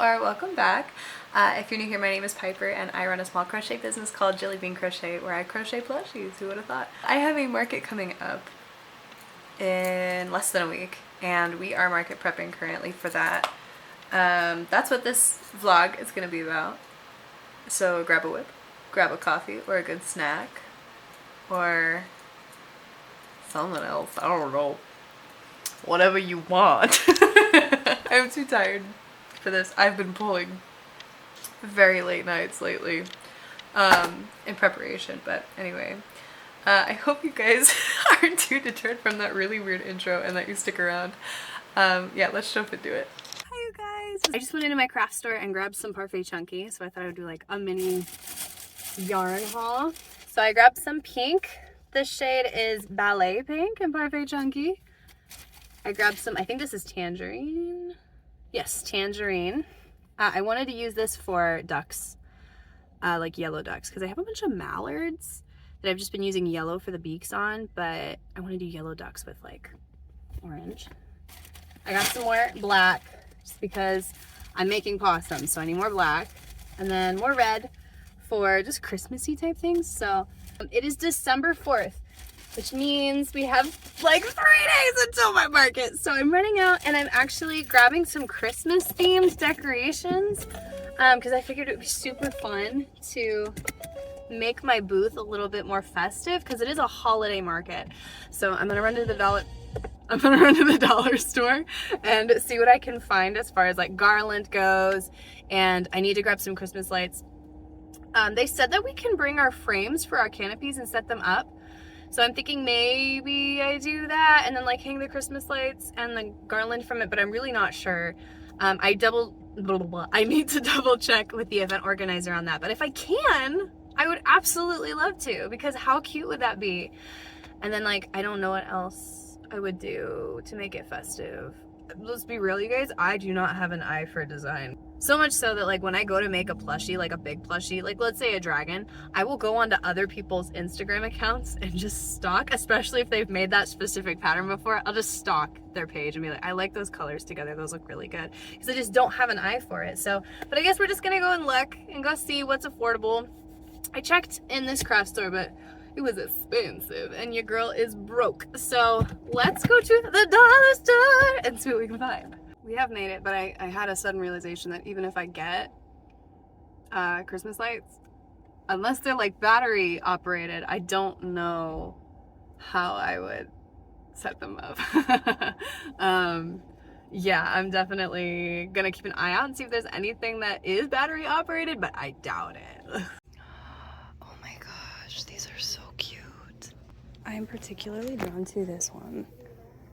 are, welcome back. If you're new here, my name is Piper and I run a small crochet business called Jelly Bean Crochet where I crochet plushies. Who would have thought? I have a market coming up in less than a week and we are market prepping currently for that. That's what this vlog is going to be about. So grab a whip, grab a coffee or a good snack or something else. I don't know. Whatever you want. I'm too tired for this. I've been pulling very late nights lately in preparation, but anyway, I hope you guys aren't too deterred from that really weird intro and that you stick around. Yeah, let's jump into it. Hi you guys! I just went into my craft store and grabbed some Parfait Chunky, so I thought I would do like a mini yarn haul. So I grabbed some pink. This shade is Ballet Pink in Parfait Chunky. I grabbed some, I think this is Tangerine. Yes, Tangerine. I wanted to use this for ducks, like yellow ducks, because I have a bunch of mallards that I've just been using yellow for the beaks on, but I want to do yellow ducks with like orange. I got some more black just because I'm making possums, so I need more black, and then more red for just Christmassy type things. So it is December 4th. Which means we have like 3 days until my market. So I'm running out and I'm actually grabbing some Christmas themed decorations because I figured it would be super fun to make my booth a little bit more festive because it is a holiday market. So I'm gonna run to the dollar store and see what I can find as far as like garland goes, and I need to grab some Christmas lights. They said that we can bring our frames for our canopies and set them up. So I'm thinking maybe I do that and then like hang the Christmas lights and the garland from it, but I'm really not sure. I need to double check with the event organizer on that. But if I can, I would absolutely love to, because how cute would that be? And then like, I don't know what else I would do to make it festive. Let's be real, you guys, I do not have an eye for design. So much so that like when I go to make a plushie, like a big plushie, like let's say a dragon, I will go onto other people's Instagram accounts and just stalk, especially if they've made that specific pattern before. I'll just stalk their page and be like, I like those colors together, those look really good, because I just don't have an eye for it. So, but I guess we're just gonna go and look and go see what's affordable. I checked in this craft store, but it was expensive and your girl is broke. So let's go to the dollar store and see what we can find. We have made it, but I had a sudden realization that even if I get Christmas lights, unless they're like battery operated, I don't know how I would set them up. Yeah, I'm definitely gonna keep an eye out and see if there's anything that is battery operated, but I doubt it. Oh my gosh, these are so cute. I'm particularly drawn to this one,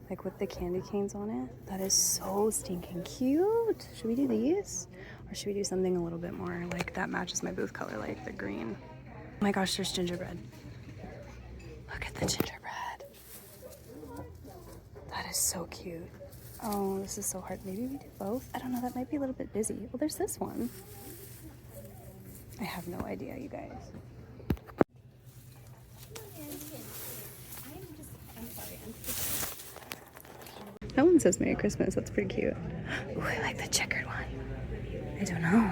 like with the candy canes on it. That is so stinking cute. Should we do these? Or should we do something a little bit more like that matches my booth color, like the green? Oh my gosh, there's gingerbread. Look at the gingerbread. That is so cute. Oh, this is so hard. Maybe we do both? I don't know, that might be a little bit busy. Well, there's this one. I have no idea, you guys. That one says Merry Christmas. That's pretty cute. Ooh, I like the checkered one. I don't know.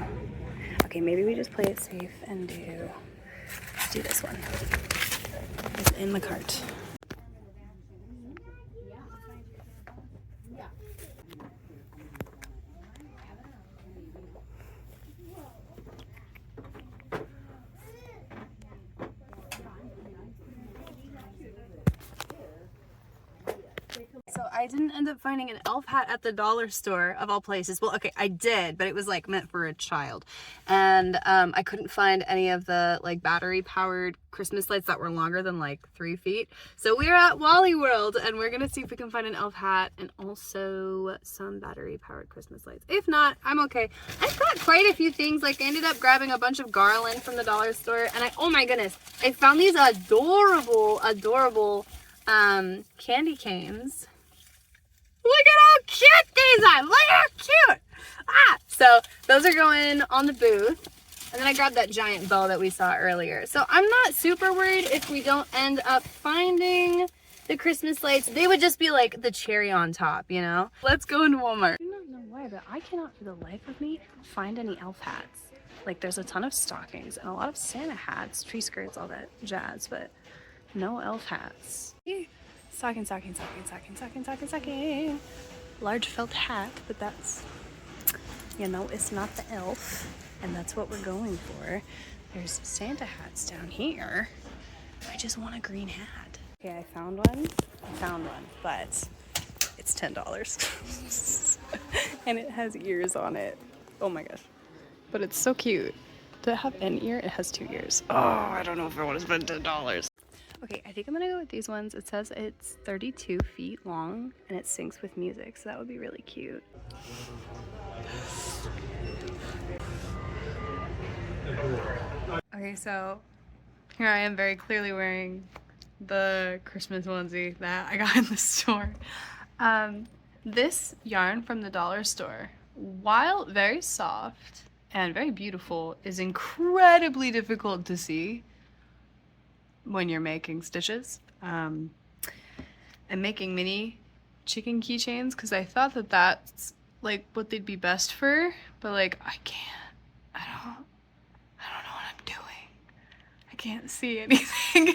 Okay, maybe we just play it safe and do this one. It's in the cart. So I didn't end up finding an elf hat at the dollar store of all places. Well, okay, I did, but it was like meant for a child. And I couldn't find any of the like battery powered Christmas lights that were longer than like 3 feet. So we're at Wally World and we're gonna see if we can find an elf hat and also some battery powered Christmas lights. If not, I'm okay. I've got quite a few things. Like I ended up grabbing a bunch of garland from the dollar store, and oh my goodness, I found these adorable candy canes. Look at how cute these are! Look at how cute! Ah! So those are going on the booth. And then I grabbed that giant bow that we saw earlier. So I'm not super worried if we don't end up finding the Christmas lights. They would just be like the cherry on top, you know? Let's go into Walmart. don't know why, but I cannot for the life of me find any elf hats. Like, there's a ton of stockings and a lot of Santa hats, tree skirts, all that jazz, but no elf hats. Stocking, stocking, stocking, stocking, stocking, stocking, stocking. Large felt hat, but that's, you know, it's not the elf, and that's what we're going for. There's Santa hats down here. I just want a green hat. Okay, I found one, but it's $10. And it has ears on it. Oh my gosh. But it's so cute. Does it have an ear? It has 2 ears. Oh, I don't know if I want to spend $10. Okay, I think I'm gonna go with these ones. It says it's 32 feet long and it syncs with music, so that would be really cute. Okay, so here I am very clearly wearing the Christmas onesie that I got in the store. This yarn from the dollar store, while very soft and very beautiful, is incredibly difficult to see when you're making stitches. I'm making mini chicken keychains because I thought that that's like what they'd be best for, but like I don't know what I'm doing. I can't see anything.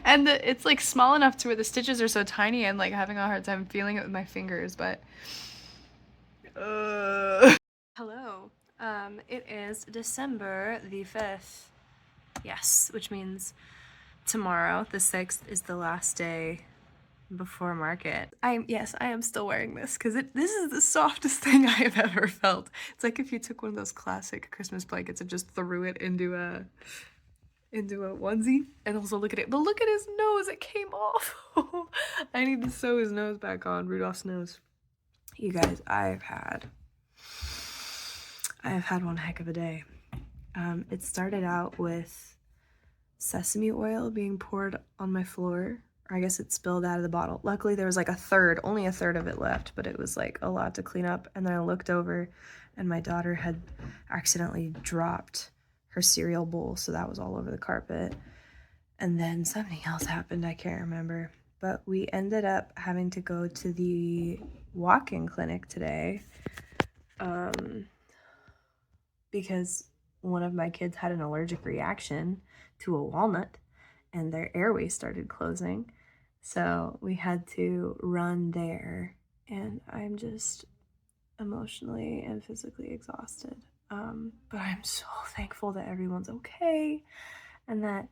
And it's like small enough to where the stitches are so tiny and like having a hard time feeling it with my fingers, but hello. It is December the 5th. Yes, which means tomorrow, the 6th, is the last day before market. Yes, I am still wearing this because this is the softest thing I have ever felt. It's like if you took one of those classic Christmas blankets and just threw it into a onesie. And also look at it. But look at his nose, it came off. I need to sew his nose back on, Rudolph's nose. You guys, I have had one heck of a day. It started out with sesame oil being poured on my floor. Or I guess it spilled out of the bottle. Luckily there was like only a third of it left, but it was like a lot to clean up. And then I looked over and my daughter had accidentally dropped her cereal bowl, so that was all over the carpet. And then something else happened, I can't remember. But we ended up having to go to the walk-in clinic today because one of my kids had an allergic reaction to a walnut and their airway started closing. So we had to run there, and I'm just emotionally and physically exhausted. But I'm so thankful that everyone's okay and that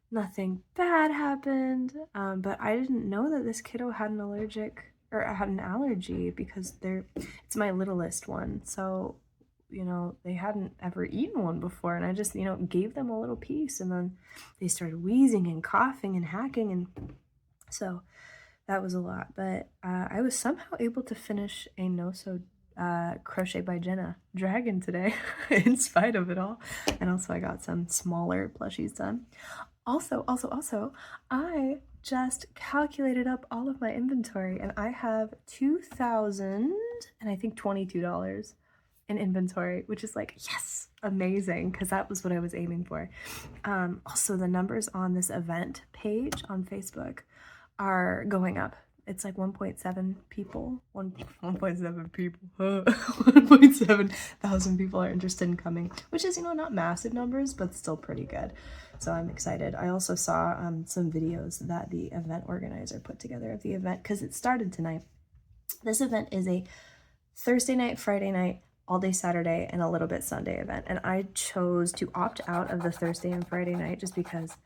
nothing bad happened. But I didn't know that this kiddo had an allergy because it's my littlest one. So, you know, they hadn't ever eaten one before, and I just, you know, gave them a little piece, and then they started wheezing and coughing and hacking, and so that was a lot. But I was somehow able to finish a no-sew Crochet by Jenna dragon today in spite of it all. And also I got some smaller plushies done. Also, I just calculated up all of my inventory, and I have $2,000 and I think $22 in inventory, which is like, yes, amazing, because that was what I was aiming for. Also, the numbers on this event page on Facebook are going up. It's like 1.7 people. 1.7 people. 1.7 thousand people are interested in coming, which is, you know, not massive numbers, but still pretty good. So I'm excited. I also saw some videos that the event organizer put together of the event because it started tonight. This event is a Thursday night, Friday night, all day Saturday, and a little bit Sunday event. And I chose to opt out of the Thursday and Friday night just because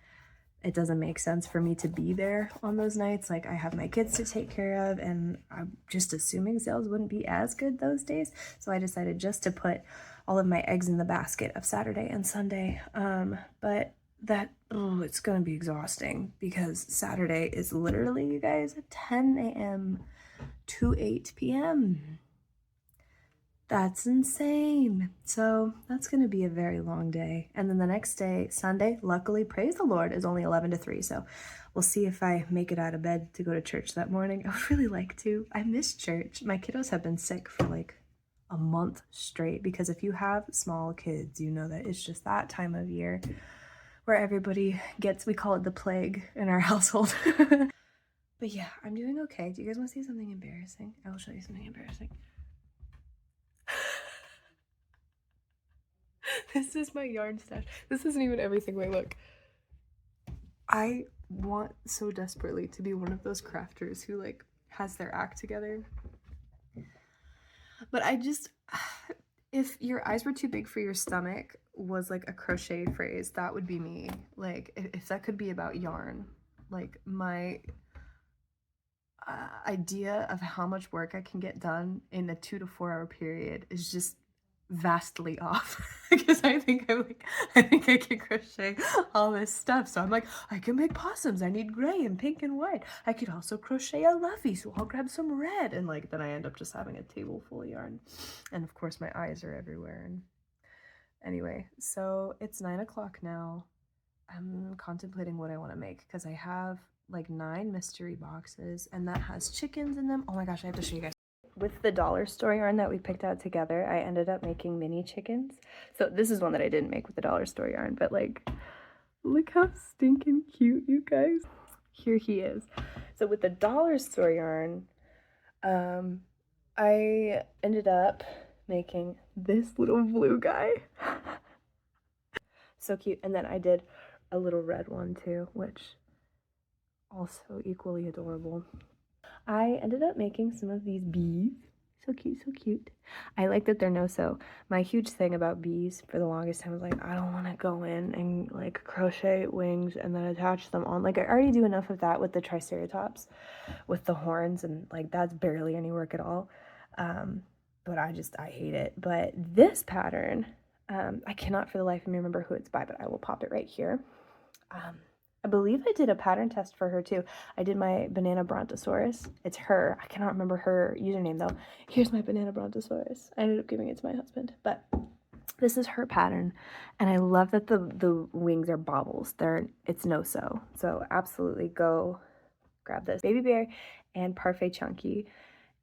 it doesn't make sense for me to be there on those nights. Like, I have my kids to take care of, and I'm just assuming sales wouldn't be as good those days. So I decided just to put all of my eggs in the basket of Saturday and Sunday. But it's gonna be exhausting because Saturday is literally, you guys, 10 a.m. to 8 p.m. That's insane. So that's going to be a very long day. And then the next day, Sunday, luckily, praise the Lord, is only 11 to 3. So we'll see if I make it out of bed to go to church that morning. I would really like to. I miss church. My kiddos have been sick for like a month straight, because if you have small kids, you know that it's just that time of year where everybody gets, we call it the plague in our household. But yeah, I'm doing okay. Do you guys want to see something embarrassing? I will show you something embarrassing. This is my yarn stash. This isn't even everything. Wait, look. I want so desperately to be one of those crafters who like has their act together. But I just, if your eyes were too big for your stomach was like a crochet phrase, that would be me. Like if that could be about yarn, like my idea of how much work I can get done in a 2 to 4 hour period is just vastly off. Because I think I can crochet all this stuff. So I'm like, I can make possums. I need gray and pink and white. I could also crochet a lovey, so I'll grab some red. And like then I end up just having a table full of yarn. And of course my eyes are everywhere. And anyway, so it's 9 o'clock now. I'm contemplating what I want to make because I have like 9 mystery boxes and that has chickens in them. Oh my gosh, I have to show you guys. With the dollar store yarn that we picked out together, I ended up making mini chickens. So this is one that I didn't make with the dollar store yarn, but like, look how stinking cute, you guys. Here he is. So with the dollar store yarn, I ended up making this little blue guy. So cute. And then I did a little red one too, which also equally adorable. I ended up making some of these bees. So cute, so cute. I like that they're no-sew. My huge thing about bees for the longest time was like, I don't want to go in and like crochet wings and then attach them on. Like I already do enough of that with the triceratops, with the horns, and like that's barely any work at all. But I hate it. But this pattern, I cannot for the life of me remember who it's by, but I will pop it right here. I believe I did a pattern test for her too. I did my banana brontosaurus. It's her. I cannot remember her username though. Here's my banana brontosaurus. I ended up giving it to my husband, but this is her pattern. And I love that the wings are baubles. It's no-sew. So absolutely go grab this. Baby bear and parfait chunky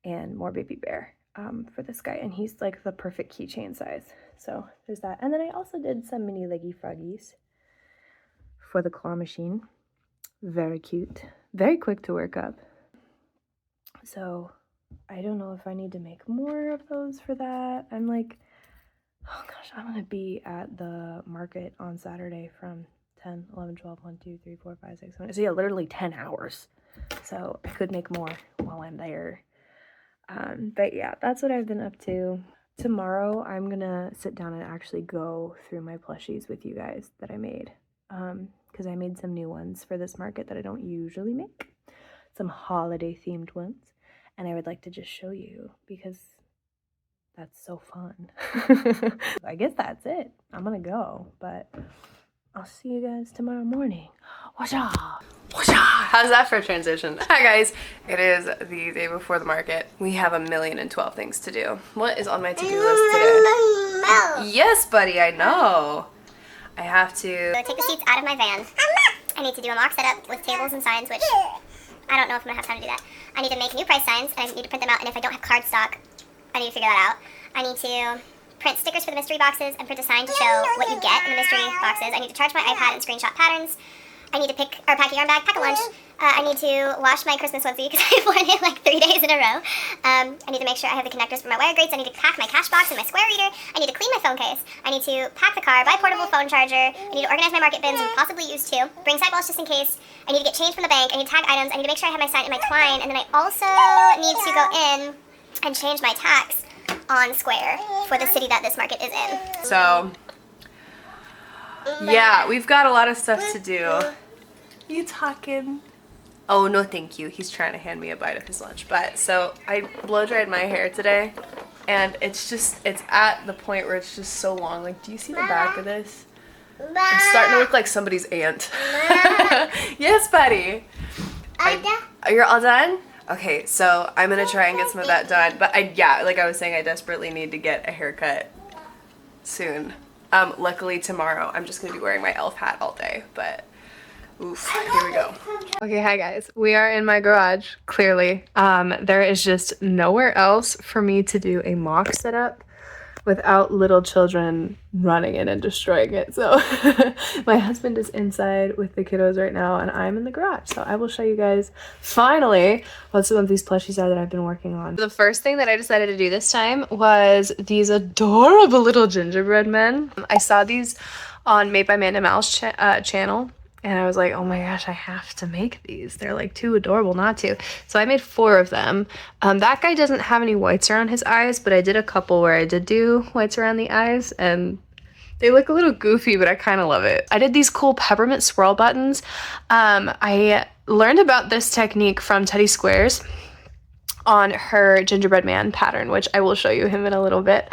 and more baby bear for this guy. And he's like the perfect keychain size. So there's that. And then I also did some mini leggy froggies for the claw machine. Very cute, very quick to work up. So I don't know if I need to make more of those for that. I'm like, oh gosh, I'm gonna be at the market on Saturday from 10, 11, 12, 1, 2, 3, 4, 5, 6, 7. So yeah, literally 10 hours. So I could make more while I'm there. But yeah, that's what I've been up to. Tomorrow I'm gonna sit down and actually go through my plushies with you guys that I made. Because I made some new ones for this market that I don't usually make. Some holiday themed ones. And I would like to just show you because that's so fun. I guess that's it. I'm gonna go, but I'll see you guys tomorrow morning. Washa! Washa! How's that for a transition? Hi guys, it is the day before the market. We have 1,012 things to do. What is on my to-do list today? Yes, buddy, I know. I have to take the seats out of my van. I need to do a mock setup with tables and signs, which I don't know if I'm going to have time to do that. I need to make new price signs, and I need to print them out, and if I don't have cardstock, I need to figure that out. I need to print stickers for the mystery boxes and print a sign to show what you get in the mystery boxes. I need to charge my iPad and screenshot patterns. I need to pack a yarn bag, pack a lunch. I need to wash my Christmas onesie because I've worn it like 3 days in a row. I need to make sure I have the connectors for my wire grates. I need to pack my cash box and my square reader. I need to clean my phone case. I need to pack the car, buy a portable phone charger. I need to organize my market bins and possibly use 2. Bring sidewalls just in case. I need to get change from the bank. I need to tag items. I need to make sure I have my sign and my twine. And then I also need to go in and change my tax on Square for the city that this market is in. So, yeah, we've got a lot of stuff to do. You talking? Oh, no thank you. He's trying to hand me a bite of his lunch. But, so, I blow dried my hair today, and it's at the point where it's just so long. Like, do you see the back of this? I'm starting to look like somebody's aunt. Yes, buddy. You're all done? Okay, so I'm gonna try and get some of that done. But like I was saying, I desperately need to get a haircut soon. Luckily tomorrow I'm just gonna be wearing my elf hat all day, but oof, here we go. Okay, hi guys. We are in my garage, clearly. There is just nowhere else for me to do a mock setup. without little children running in and destroying it. So my husband is inside with the kiddos right now and I'm in the garage. So I will show you guys finally what some of these plushies are that I've been working on. The first thing that I decided to do this time was these adorable little gingerbread men. I saw these on Made by Amanda Mouse channel. And I was like, oh my gosh, I have to make these. They're like too adorable not to. So I made 4 of them. That guy doesn't have any whites around his eyes, but I did a couple where I did do whites around the eyes. And they look a little goofy, but I kind of love it. I did these cool peppermint swirl buttons. I learned about this technique from Teddy Squares on her gingerbread man pattern, which I will show you him in a little bit.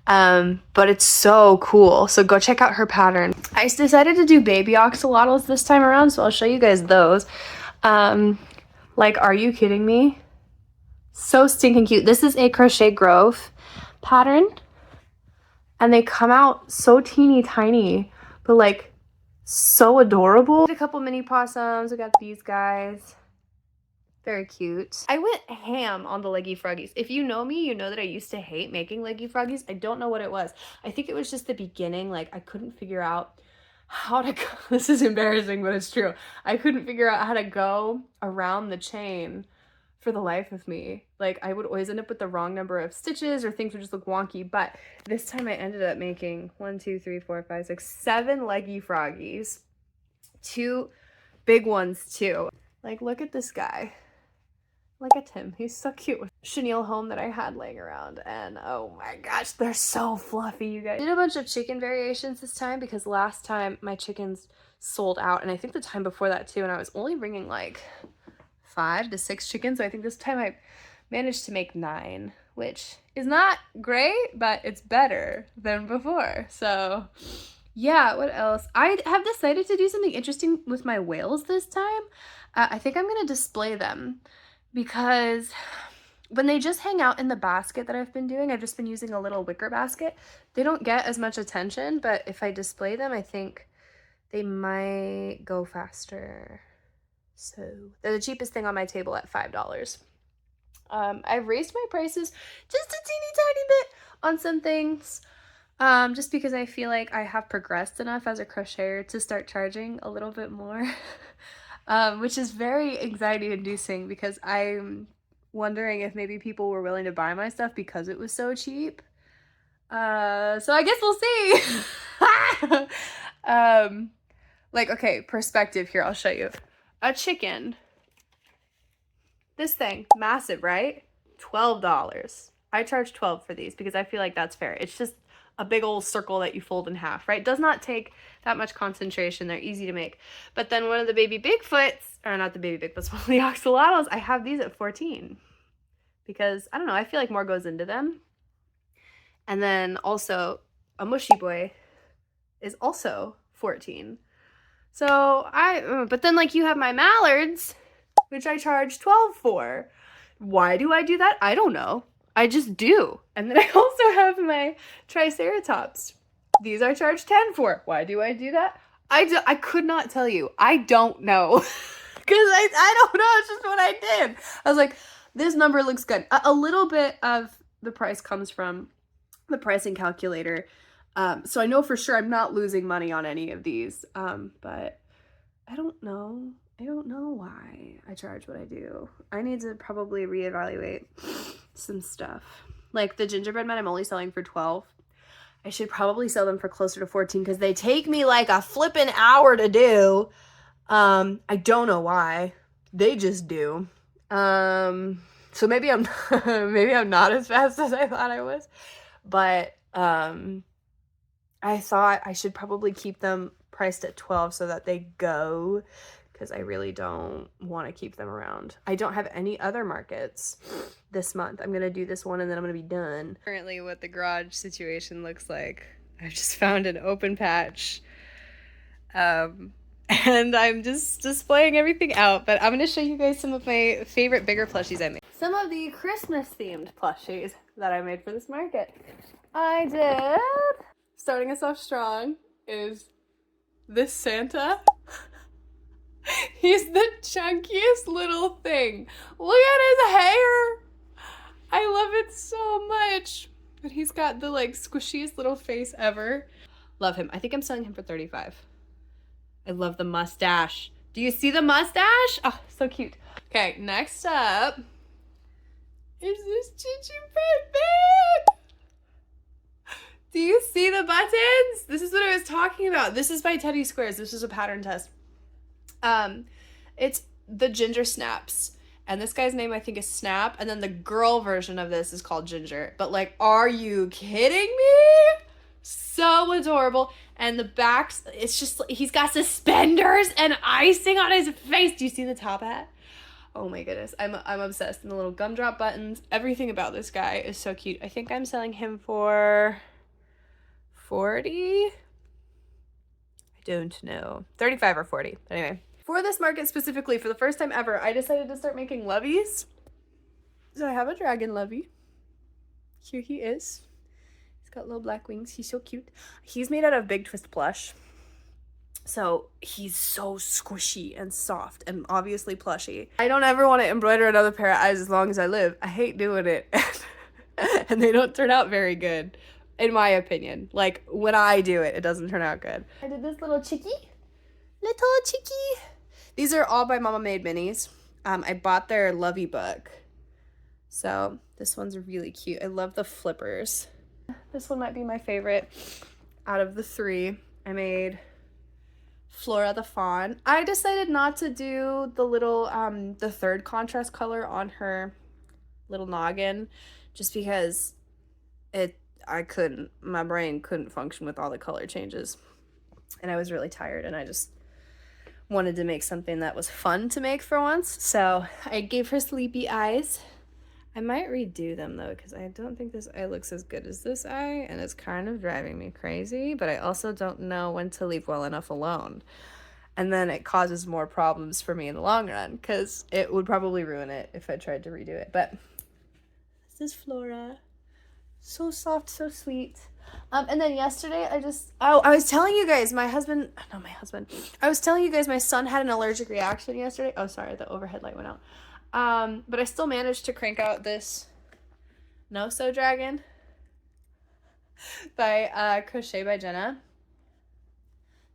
But it's so cool. So go check out her pattern. I decided to do baby axolotls this time around, so I'll show you guys those. Like, are you kidding me? So stinking cute. This is a Crochet Grove pattern, and they come out so teeny tiny, but like so adorable. A couple mini possums. We got these guys. Very cute. I went ham on the leggy froggies. If you know me, you know that I used to hate making leggy froggies. I don't know what it was. I think it was just the beginning. Like, I couldn't figure out how to go. This is embarrassing, but it's true. I couldn't figure out how to go around the chain for the life of me. Like, I would always end up with the wrong number of stitches or things would just look wonky. But this time I ended up making 1, 2, 3, 4, 5, 6, 7 leggy froggies. 2 big ones too. Like, look at this guy. Look at him. He's so cute with chenille home that I had laying around. And oh my gosh, they're so fluffy, you guys. I did a bunch of chicken variations this time because last time my chickens sold out. And I think the time before that too. And I was only bringing like 5 to 6 chickens. So I think this time I managed to make 9, which is not great, but it's better than before. So yeah, what else? I have decided to do something interesting with my whales this time. I think I'm going to display them. Because when they just hang out in the basket that I've been doing, I've just been using a little wicker basket. They don't get as much attention, but if I display them, I think they might go faster. So they're the cheapest thing on my table at $5. I've raised my prices just a teeny tiny bit on some things. Just because I feel like I have progressed enough as a crocheter to start charging a little bit more. Which is very anxiety inducing because I'm wondering if maybe people were willing to buy my stuff because it was so cheap. So I guess we'll see. Like, okay, perspective here, I'll show you. A chicken. This thing, massive, right? $12. I charge $12 for these because I feel like that's fair. It's just a big old circle that you fold in half, right? Does not take that much concentration. They're easy to make. But then one of the baby Bigfoots, or not the baby Bigfoots, one of the axolotls, I have these at $14 because, I don't know, I feel like more goes into them. And then also a mushy boy is also $14. So but then like you have my mallards, which I charge $12 for. Why do I do that? I don't know. I just do. And then I also have my Triceratops. These are charged $10 for. Why do I do that? I could not tell you. I don't know. Because I don't know. It's just what I did. I was like, this number looks good. A little bit of the price comes from the pricing calculator. So I know for sure I'm not losing money on any of these. But I don't know. I don't know why I charge what I do. I need to probably reevaluate some stuff. Like the gingerbread men I'm only selling for $12. I should probably sell them for closer to $14 because they take me like a flippin' hour to do. I don't know why. They just do. So maybe I'm not as fast as I thought I was. But I thought I should probably keep them priced at $12 so that they go, because I really don't want to keep them around. I don't have any other markets this month. I'm going to do this one and then I'm going to be done. Currently what the garage situation looks like. I've just found an open patch. And I'm just displaying everything out. But I'm going to show you guys some of my favorite bigger plushies I made. Some of the Christmas themed plushies that I made for this market. I did. Starting us off strong is this Santa. He's the chunkiest little thing. Look at his hair. I love it so much. But he's got the like squishiest little face ever. Love him. I think I'm selling him for $35. I love the mustache. Do you see the mustache? Oh, so cute. Okay, next up is this gingerbread man. Do you see the buttons? This is what I was talking about. This is by Teddy Squares. This is a pattern test. It's the Ginger Snaps. And this guy's name I think is Snap. And then the girl version of this is called Ginger. But like, are you kidding me? So adorable. And the backs, it's just, he's got suspenders and icing on his face. Do you see the top hat? Oh my goodness. I'm obsessed. And the little gumdrop buttons. Everything about this guy is so cute. I think I'm selling him for 40. I don't know. 35 or 40. Anyway. For this market specifically, for the first time ever, I decided to start making loveys. So I have a dragon lovey. Here he is. He's got little black wings. He's so cute. He's made out of big twist plush. So he's so squishy and soft and obviously plushy. I don't ever want to embroider another pair of eyes as long as I live. I hate doing it. And they don't turn out very good, in my opinion. Like, when I do it, it doesn't turn out good. I did this little chickie. Little chickie. These are all by Mama Made Minis. I bought their Lovey book. So this one's really cute. I love the flippers. This one might be my favorite out of the three. I made Flora the Fawn. I decided not to do the little, the third contrast color on her little noggin just because my brain couldn't function with all the color changes. And I was really tired and I just wanted to make something that was fun to make for once. So I gave her sleepy eyes. I might redo them though, because I don't think this eye looks as good as this eye, and it's kind of driving me crazy, but I also don't know when to leave well enough alone. And then it causes more problems for me in the long run, because it would probably ruin it if I tried to redo it. But this is Flora. So soft, so sweet. And then yesterday I was telling you guys, I was telling you guys my son had an allergic reaction yesterday. Oh, sorry, the overhead light went out. But I still managed to crank out this No Sew Dragon by Crochet by Jenna.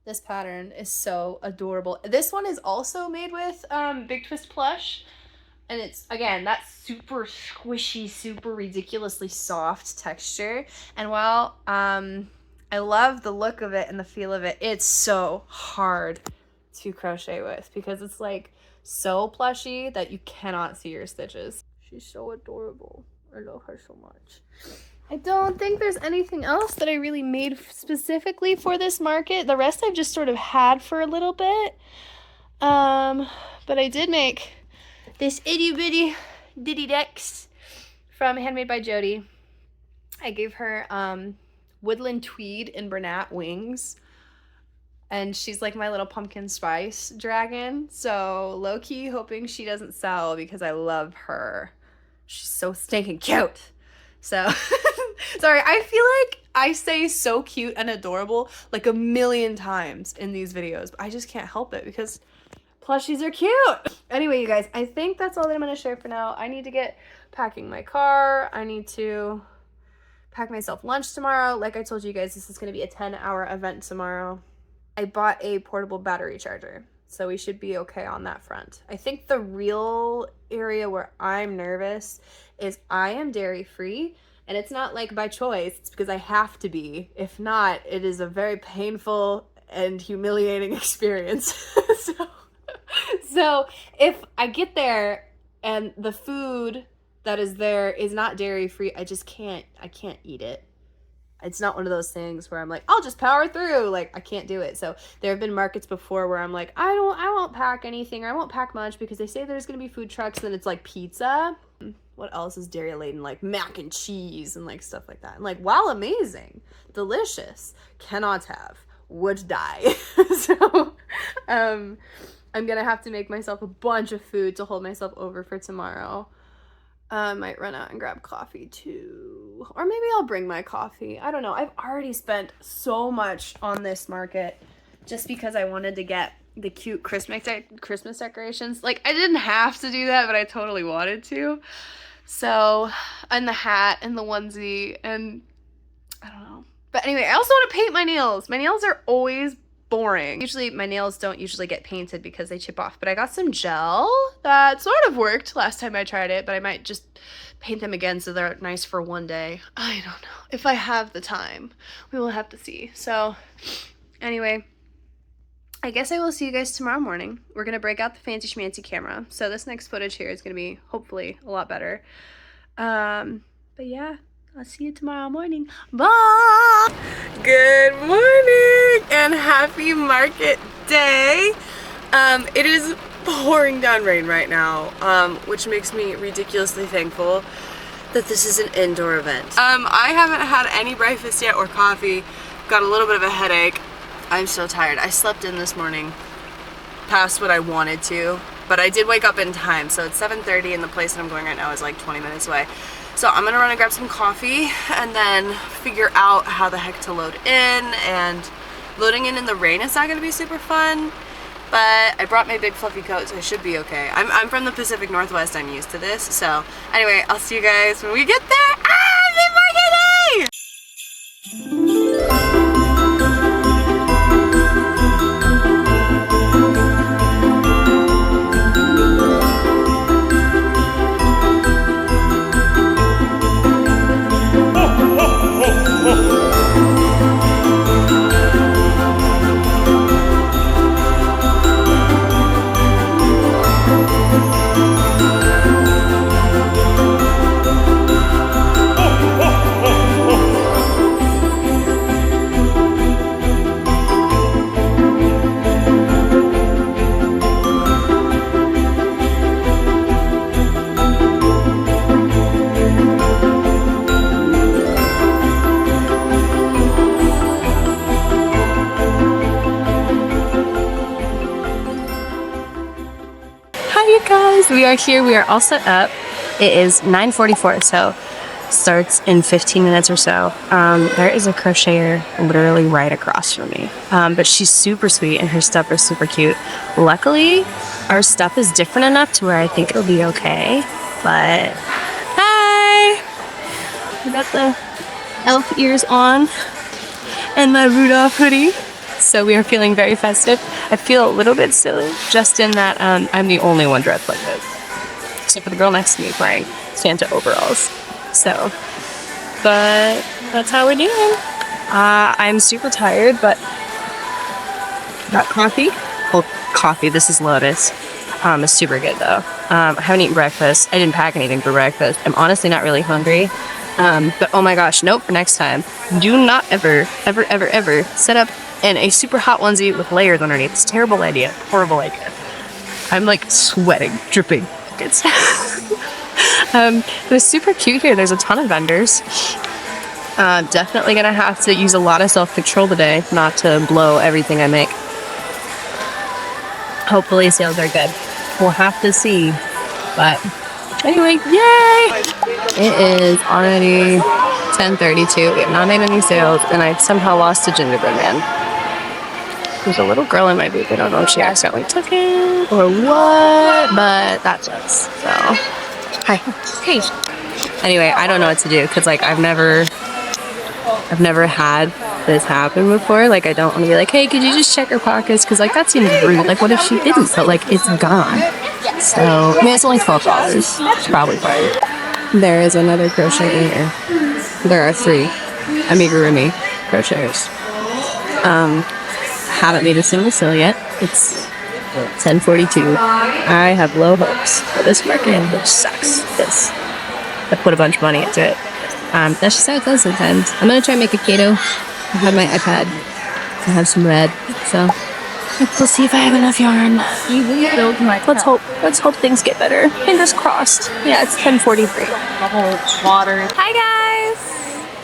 This pattern is so adorable. This one is also made with Big Twist Plush. And it's, again, that super squishy, super ridiculously soft texture. And while I love the look of it and the feel of it, it's so hard to crochet with because it's like so plushy that you cannot see your stitches. She's so adorable. I love her so much. I don't think there's anything else that I really made specifically for this market. The rest I've just sort of had for a little bit. But I did make this itty bitty ditty decks from Handmade by Jody. I gave her woodland tweed and Bernat wings. And she's like my little pumpkin spice dragon. So low-key hoping she doesn't sell because I love her. She's so stinking cute. So, sorry, I feel like I say so cute and adorable like a million times in these videos. But I just can't help it because plushies are cute. Anyway, you guys, I think that's all that I'm going to share for now. I need to get packing my car. I need to pack myself lunch tomorrow. Like I told you guys, this is going to be a 10-hour event tomorrow. I bought a portable battery charger, so we should be okay on that front. I think the real area where I'm nervous is I am dairy-free, and it's not like by choice. It's because I have to be. If not, it is a very painful and humiliating experience. So if I get there and the food that is there is not dairy free, I can't eat it. It's not one of those things where I'm like, I'll just power through. Like, I can't do it. So there have been markets before where I'm like, I won't pack anything, or I won't pack much because they say there's going to be food trucks, and then it's like pizza. What else is dairy laden? Like mac and cheese and like stuff like that. And like, wow, amazing, delicious, cannot have, would die. So, I'm gonna have to make myself a bunch of food to hold myself over for tomorrow. Might run out and grab coffee too. Or maybe I'll bring my coffee. I don't know. I've already spent so much on this market just because I wanted to get the cute Christmas decorations. Like, I didn't have to do that, but I totally wanted to. So, and the hat and the onesie and I don't know. But anyway, I also want to paint my nails. My nails are always boring. Usually my nails don't usually get painted because they chip off, but I got some gel that sort of worked last time I tried it, but I might just paint them again so they're nice for one day. I don't know. If I have the time, we will have to see. So anyway, I guess I will see you guys tomorrow morning. We're going to break out the fancy schmancy camera. So this next footage here is going to be hopefully a lot better. But yeah, I'll see you tomorrow morning. Bye! Good morning and happy market day. It is pouring down rain right now, which makes me ridiculously thankful that this is an indoor event. I haven't had any breakfast yet or coffee. Got a little bit of a headache. I'm so tired. I slept in this morning past what I wanted to, but I did wake up in time. So it's 7:30 and the place that I'm going right now is like 20 minutes away. So I'm gonna run and grab some coffee and then figure out how the heck to load in, and loading in the rain is not gonna be super fun, but I brought my big fluffy coat, so I should be okay. I'm from the Pacific Northwest, I'm used to this. So anyway, I'll see you guys when we get there. Happy market day! We are here, we are all set up. It is 9:44, so starts in 15 minutes or so. There is a crocheter literally right across from me, but she's super sweet and her stuff is super cute. Luckily, our stuff is different enough to where I think it'll be okay, but hi! I got the elf ears on and my Rudolph hoodie. So we are feeling very festive. I feel a little bit silly, just in that I'm the only one dressed like this. Except for the girl next to me wearing Santa overalls. So, but that's how we're doing. I'm super tired, but got coffee. Well, coffee, this is Lotus. It's super good though. I haven't eaten breakfast. I didn't pack anything for breakfast. I'm honestly not really hungry. But oh my gosh, note for next time. Do not ever set up in a super hot onesie with layers underneath. It's a terrible idea. Horrible idea. I'm like sweating, dripping. It's it was super cute here. There's a ton of vendors. Definitely gonna have to use a lot of self-control today not to blow everything I make. Hopefully sales are good. We'll have to see. But anyway, yay! It is already 10:32. We have not made any sales, and I somehow lost a gingerbread man. There's a little girl in my booth. I don't know if she accidentally took it or what, but that sucks. So, hi. Hey. Anyway, I don't know what to do because like I've never had this happen before. Like I don't want to be like, hey, could you just check her pockets? Because like that seems rude. Like what if she didn't? But like it's gone. So I mean it's only $12. It's probably fine. There is another crochet here. There are 3 amigurumi crocheters. Haven't made a single sale yet. It's 10:42. I have low hopes for this market, which sucks because I put a bunch of money into it. That's just how it goes sometimes. I'm gonna try and make a Kato. I have my iPad. I have some red, so we'll see if I have enough yarn. Let's hope things get better. Fingers crossed. Yeah, it's 10:43. Water. Hi guys.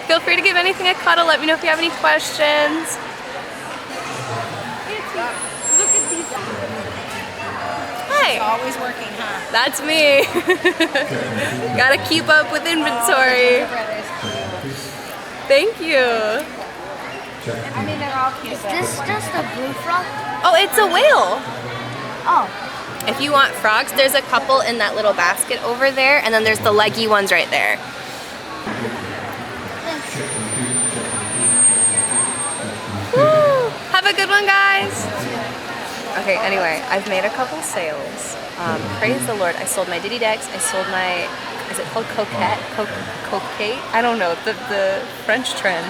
Feel free to give anything a cuddle. Let me know if you have any questions. Look at these. Hi. Always working, huh? That's me. Gotta keep up with inventory. Thank you. I mean, they're all cute. Is this just a blue frog? Oh, it's a whale. Oh. If you want frogs, there's a couple in that little basket over there, and then there's the leggy ones right there. Woo! Have a good one, guys! Okay, anyway, I've made a couple sales. Praise the Lord. I sold my Diddy decks. I sold my, is it called Coquette? Coquette? I don't know, the French trend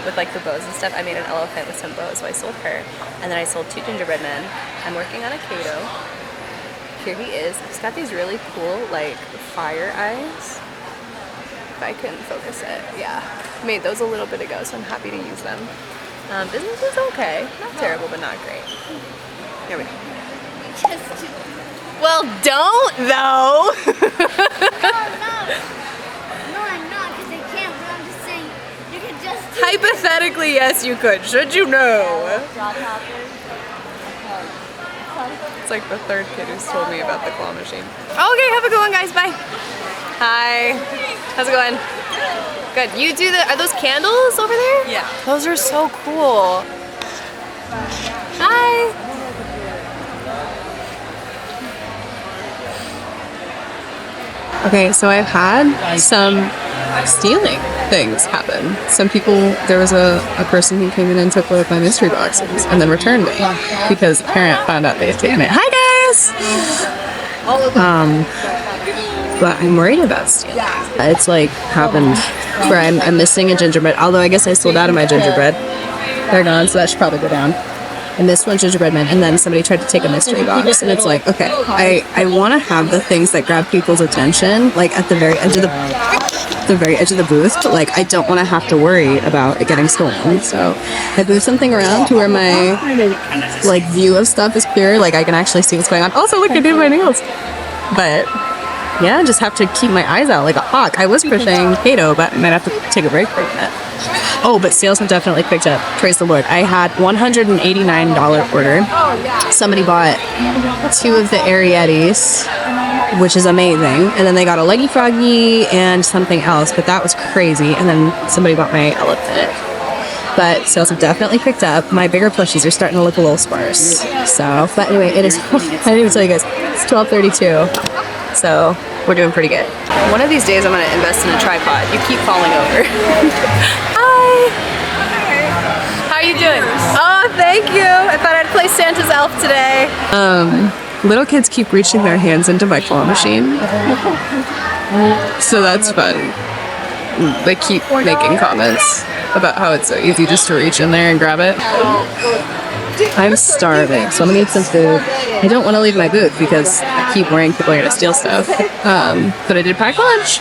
with like the bows and stuff. I made an elephant with some bows, so I sold her. And then I sold 2 gingerbread men. I'm working on a Kato. Here he is. He's got these really cool like fire eyes. If I couldn't focus it, yeah. Made those a little bit ago, so I'm happy to use them. Business is okay. Not terrible, but not great. Here we go. Well, don't though. No, I'm not, because I can't, but I'm just saying, you can just do Hypothetically, yes, you could. Should you know? It's like the third kid who's told me about the claw machine. Okay, have a good one, guys. Bye. Hi. How's it going? Good. You do are those candles over there? Yeah. Those are so cool. Hi. Okay, so I've had some stealing things happen. Some people, there was a person who came in and took one of my mystery boxes and then returned it because the parent found out they had taken it. Hi guys! But I'm worried about stealing. It's like happened where I'm missing a gingerbread, although I guess I sold out of my gingerbread. They're gone, so that should probably go down. I missed one gingerbread man, and then somebody tried to take a mystery box, and it's like, okay, I want to have the things that grab people's attention, like at the very edge of the booth, but like I don't want to have to worry about it getting stolen. So I moved something around to where my like view of stuff is clear, like I can actually see what's going on. Also, look, I did my nails. But yeah, just have to keep my eyes out like a hawk. I was crocheting Kato, but I might have to take a break from that. Oh, but sales have definitely picked up. Praise the Lord. I had $189 order. Somebody bought 2 of the Ariettes, which is amazing. And then they got a Leggy Froggy and something else, but that was crazy. And then somebody bought my elephant. But sales have definitely picked up. My bigger plushies are starting to look a little sparse. So, but anyway, it is, I didn't even tell you guys, it's 12:32. So we're doing pretty good. One of these days I'm gonna invest in a tripod. You keep falling over. Hi! How are you doing? Oh, thank you! I thought I'd play Santa's elf today. Little kids keep reaching their hands into my claw machine. So that's fun. They keep making comments about how it's so easy just to reach in there and grab it. I'm starving, so I'm gonna eat some food. I don't want to leave my booth because I keep worrying people are gonna steal stuff. But I did pack lunch,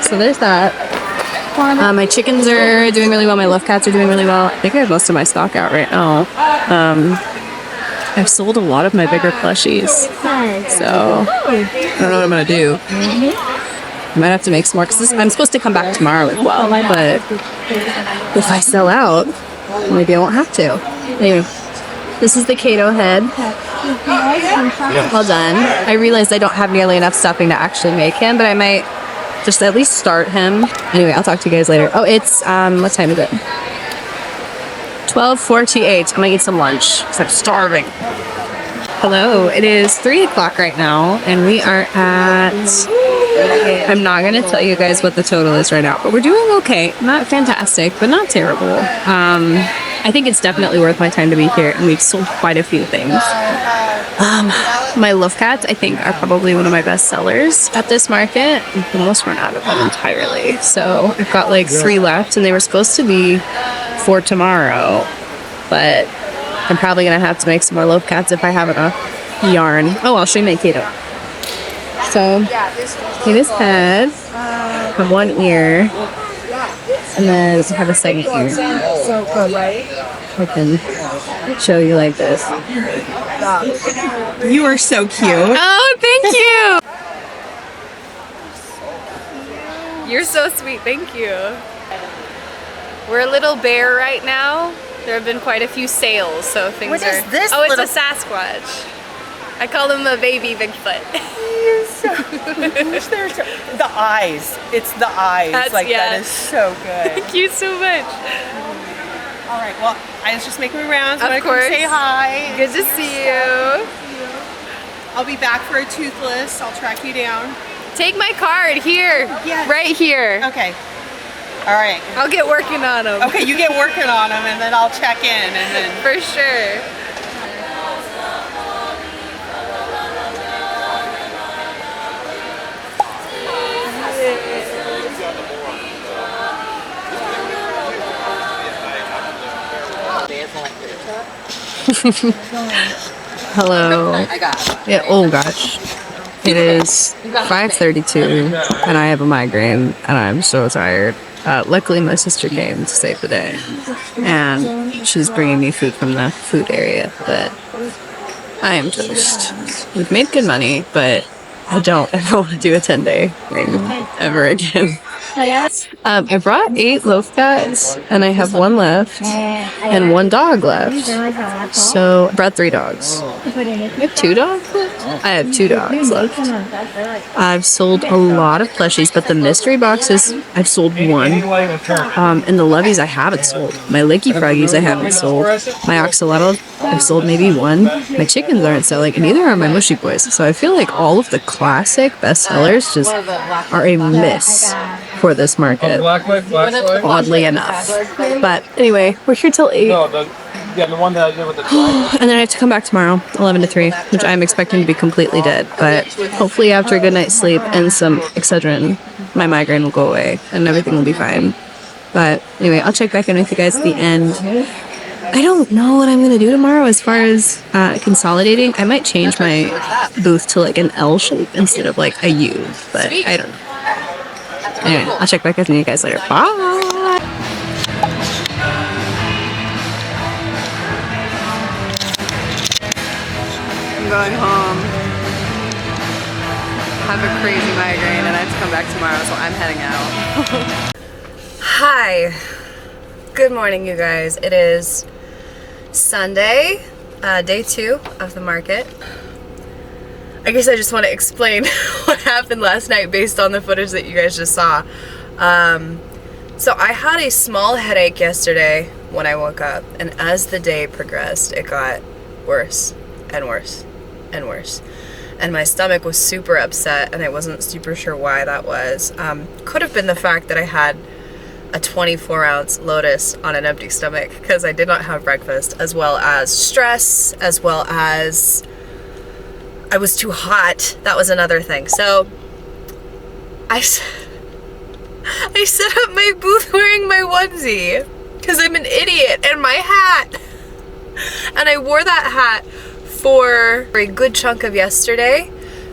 so there's that. My chickens are doing really well. My love cats are doing really well. I think I have most of my stock out right now. I've sold a lot of my bigger plushies, so I don't know what I'm gonna do. I might have to make some more because I'm supposed to come back tomorrow as well. But if I sell out, maybe I won't have to. Anyway. This is the Kato head. All done. I realized I don't have nearly enough stuffing to actually make him, but I might just at least start him. Anyway, I'll talk to you guys later. Oh, it's, what time is it? 12:48. I'm gonna eat some lunch because I'm starving. Hello, it is 3 o'clock right now, and we are at, I'm not gonna tell you guys what the total is right now, but we're doing okay. Not fantastic, but not terrible. I think it's definitely worth my time to be here, and we've sold quite a few things. My love cats, I think, are probably one of my best sellers at this market. I've almost run out of them entirely. So I've got like 3 left, and they were supposed to be for tomorrow, but I'm probably gonna have to make some more love cats if I have enough yarn. Oh, I'll show you my Kato. So, Kato's head, have 1 ear, and then have a second ear. I can show you like this. You are so cute. Oh, thank you! You're so sweet, thank you. We're a little bare right now. There have been quite a few sales, so things What are... is this Oh, it's little- a Sasquatch. I call him a baby Bigfoot. The eyes. It's the eyes. Yeah. That is so good. Thank you so much. All right. Well, I was just making my rounds. Of I course. Say hi. Good to see you. I'll be back for a toothless. I'll track you down. Take my card here, Yes. right here. Okay. All right. I'll get working on them. Okay, you get working on them and then I'll check in and then. For sure. Hello. Yeah, oh gosh. It is 5:32 and I have a migraine and I'm so tired. Luckily my sister came to save the day and she's bringing me food from the food area, but I am toast. We've made good money, but I don't ever want to do a 10-day thing ever again. I brought 8 loaf guys and I have 1 left and 1 dog left. So I brought 3 dogs. You have 2 dogs left? I have 2 dogs left. I've sold a lot of plushies, but the mystery boxes, I've sold 1. And the loveys I haven't sold. My Licky Froggies I haven't sold. My Axolotl I've sold maybe 1. My chickens aren't selling, and neither are my Mushy Boys. So I feel like all of the classic bestsellers just are a miss for this market, oddly enough. But anyway, we're here till 8. Yeah, the one that I did with the And then I have to come back tomorrow, 11 to 3, which I'm expecting to be completely dead. But hopefully after a good night's sleep and some Excedrin, my migraine will go away and everything will be fine. But anyway, I'll check back in with you guys at the end. I don't know what I'm going to do tomorrow as far as consolidating. I might change my booth to like an L shape instead of like a U, but I don't know. Anyway, I'll check back with you guys later. Bye! I'm going home. Have a crazy migraine and I have to come back tomorrow, so I'm heading out. Hi. Good morning, you guys. It is Sunday, day 2 of the market. I guess I just want to explain what happened last night based on the footage that you guys just saw. So I had a small headache yesterday when I woke up, and as the day progressed, it got worse and worse and worse. And my stomach was super upset, and I wasn't super sure why that was. Could have been the fact that I had a 24-ounce Lotus on an empty stomach because I did not have breakfast, as well as stress, as well as I was too hot. That was another thing. So I set up my booth wearing my onesie because I'm an idiot, and my hat. And I wore that hat for a good chunk of yesterday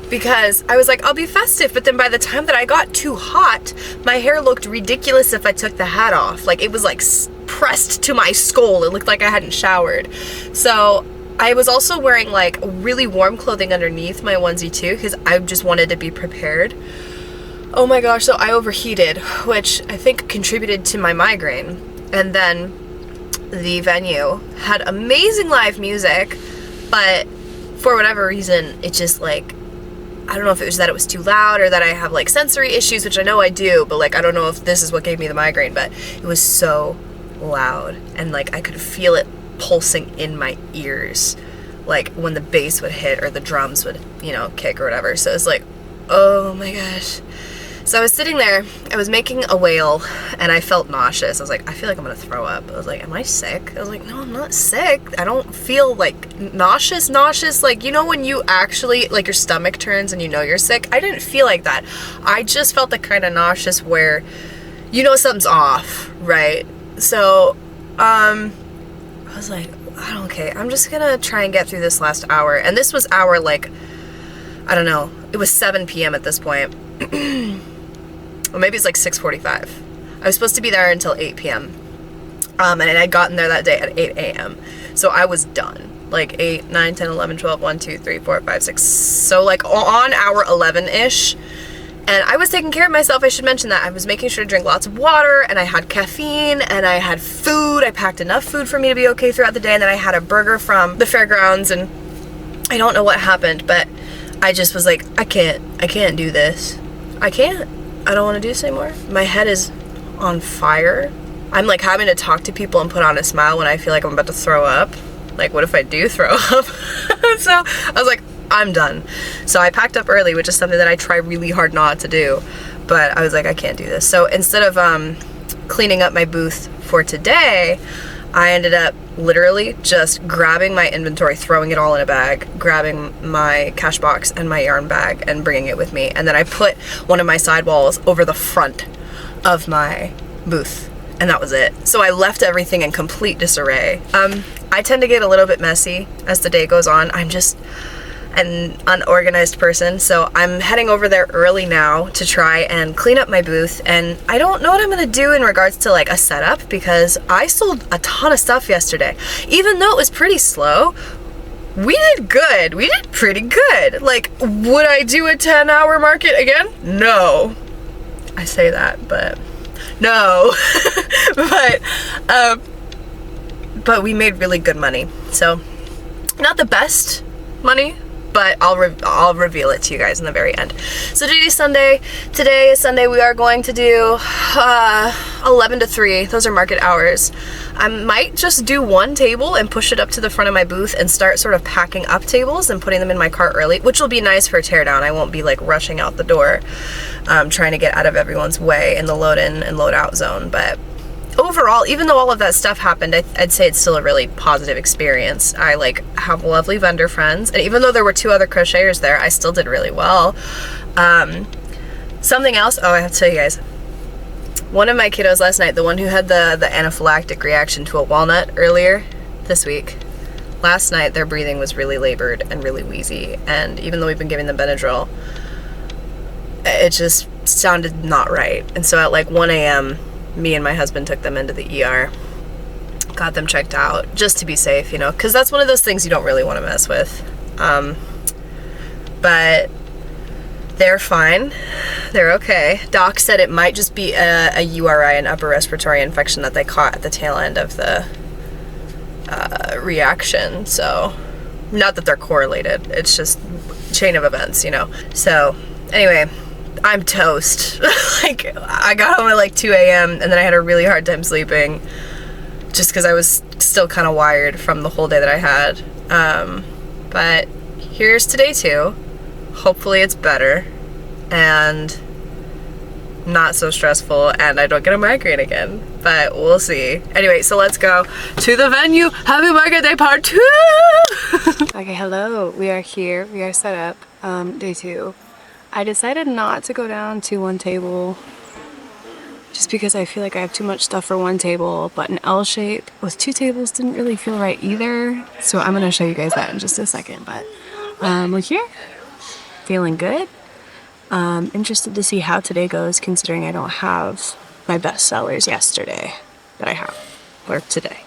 because I was like, I'll be festive, but then by the time that I got too hot, my hair looked ridiculous if I took the hat off. Like, it was like pressed to my skull. It looked like I hadn't showered. So I was also wearing like really warm clothing underneath my onesie too because I just wanted to be prepared. Oh my gosh, so I overheated, which I think contributed to my migraine. And then the venue had amazing live music, but for whatever reason, it just like, I don't know if it was that it was too loud or that I have like sensory issues, which I know I do, but like I don't know if this is what gave me the migraine, but it was so loud and like I could feel it pulsing in my ears, like when the bass would hit or the drums would, you know, kick or whatever. So it's like, oh my gosh. So I was sitting there, I was making a whale, and I felt nauseous. I was like, I feel like I'm gonna throw up. I was like, am I sick? I was like, no, I'm not sick. I don't feel like nauseous, like, you know when you actually, like your stomach turns and you know you're sick? I didn't feel like that. I just felt the kind of nauseous where, you know, something's off, right? So, I was like, okay, I'm just gonna try and get through this last hour. And this was hour, like, I don't know, it was 7 p.m. at this point. Well, maybe it's like 6:45. I was supposed to be there until 8 p.m. And I had gotten there that day at 8 a.m. So I was done. Like 8, 9, 10, 11, 12, 1, 2, 3, 4, 5, 6. So like on hour 11-ish. And I was taking care of myself, I should mention that. I was making sure to drink lots of water, and I had caffeine, and I had food. I packed enough food for me to be okay throughout the day, and then I had a burger from the fairgrounds, and I don't know what happened, but I just was like, I can't do this. I don't want to do this anymore. My head is on fire. I'm like having to talk to people and put on a smile when I feel like I'm about to throw up. Like, what if I do throw up? So I was like, I'm done. So I packed up early, which is something that I try really hard not to do. But I was like, I can't do this. So instead of cleaning up my booth for today, I ended up literally just grabbing my inventory, throwing it all in a bag, grabbing my cash box and my yarn bag and bringing it with me. And then I put one of my sidewalls over the front of my booth. And that was it. So I left everything in complete disarray. I tend to get a little bit messy as the day goes on. I'm just an unorganized person, so I'm heading over there early now to try and clean up my booth. And I don't know what I'm gonna do in regards to like a setup, because I sold a ton of stuff yesterday. Even though it was pretty slow, we did good. We did pretty good. Like, would I do a 10-hour market again? No. I say that, but no. But we made really good money. So not the best money, but I'll reveal it to you guys in the very end. So today's Sunday. Today is Sunday. We are going to do 11 to 3. Those are market hours. I might just do one table and push it up to the front of my booth and start sort of packing up tables and putting them in my cart early, which will be nice for a teardown. I won't be like rushing out the door, trying to get out of everyone's way in the load in and load out zone. But overall, even though all of that stuff happened, I'd say it's still a really positive experience. I like have lovely vendor friends, and even though there were 2 other crocheters there, I still did really well. Something else, oh, I have to tell you guys. One of my kiddos last night, the one who had the anaphylactic reaction to a walnut earlier this week, last night their breathing was really labored and really wheezy, and even though we've been giving them Benadryl, it just sounded not right. And so at like 1 a.m., me and my husband took them into the ER, got them checked out just to be safe, you know, because that's one of those things you don't really want to mess with. But they're fine. They're okay. Doc said it might just be a URI, an upper respiratory infection that they caught at the tail end of the reaction. So not that they're correlated. It's just chain of events, you know. So anyway, I'm toast. Like, I got home at like 2 a.m. and then I had a really hard time sleeping just because I was still kind of wired from the whole day that I had. But here's to day 2. Hopefully it's better and not so stressful and I don't get a migraine again, but we'll see. Anyway, so let's go to the venue. Happy Market Day Part 2! Okay, hello. We are here. We are set up. Day 2. I decided not to go down to one table just because I feel like I have too much stuff for one table, but an L shape with 2 tables didn't really feel right either. So I'm gonna show you guys that in just a second, but we're here, feeling good. Interested to see how today goes, considering I don't have my best sellers yesterday that I have, or today.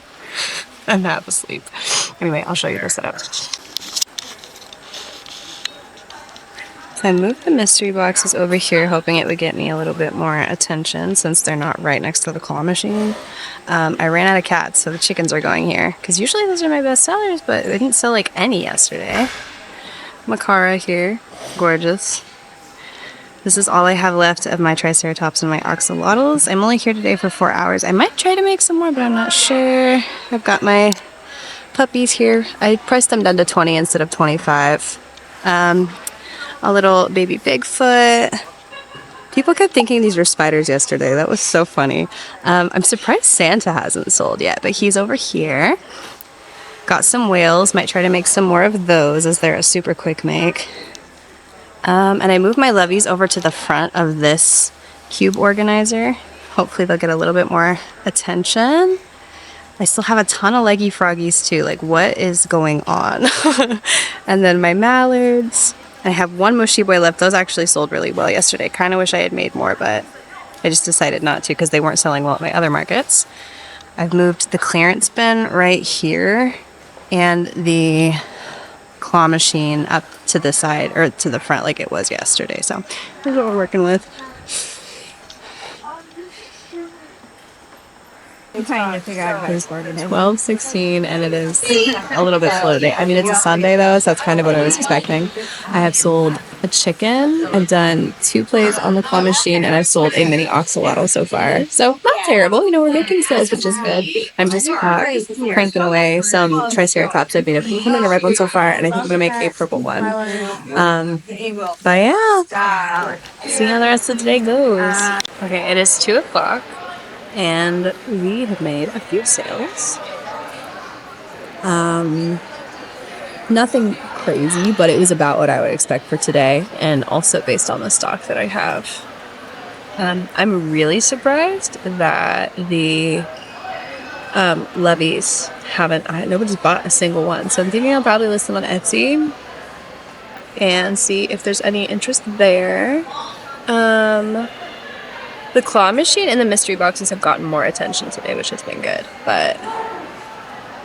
I'm half asleep. Anyway, I'll show you the setup. So I moved the mystery boxes over here, hoping it would get me a little bit more attention since they're not right next to the claw machine. I ran out of cats, so the chickens are going here, because usually those are my best sellers, but I didn't sell like any yesterday. Makara here, gorgeous. This is all I have left of my Triceratops and my axolotls. I'm only here today for 4 hours. I might try to make some more, but I'm not sure. I've got my puppies here. I priced them down to 20 instead of 25. A little baby Bigfoot. People kept thinking these were spiders yesterday. That was so funny. I'm surprised Santa hasn't sold yet, but he's over here. Got some whales. Might try to make some more of those as they're a super quick make. And I moved my levies over to the front of this cube organizer. Hopefully they'll get a little bit more attention. I still have a ton of leggy froggies too. Like, what is going on? And then my mallards. I have 1 mushy boy left. Those actually sold really well yesterday. Kind of wish I had made more, but I just decided not to because they weren't selling well at my other markets. I've moved the clearance bin right here and the claw machine up to the side, or to the front like it was yesterday. So here's what we're working with. It's 12:16 and it is a little bit slow today. I mean, it's a Sunday though, so that's kind of what I was expecting. I have sold a chicken, I've done 2 plays on the claw machine, and I've sold a mini axolotl so far. So not terrible. You know, we're making sales, which is good. I'm just cranking away some Triceratops. I've made a pink one and a red one so far, and I think I'm gonna make a purple one. But yeah, see how the rest of the day goes. Okay, it is 2 o'clock, and we have made a few sales. Nothing crazy, but it was about what I would expect for today, and also based on the stock that I have. I'm really surprised that the levies nobody's bought a single one, so I'm thinking I'll probably list them on Etsy and see if there's any interest there. The claw machine and the mystery boxes have gotten more attention today, which has been good, but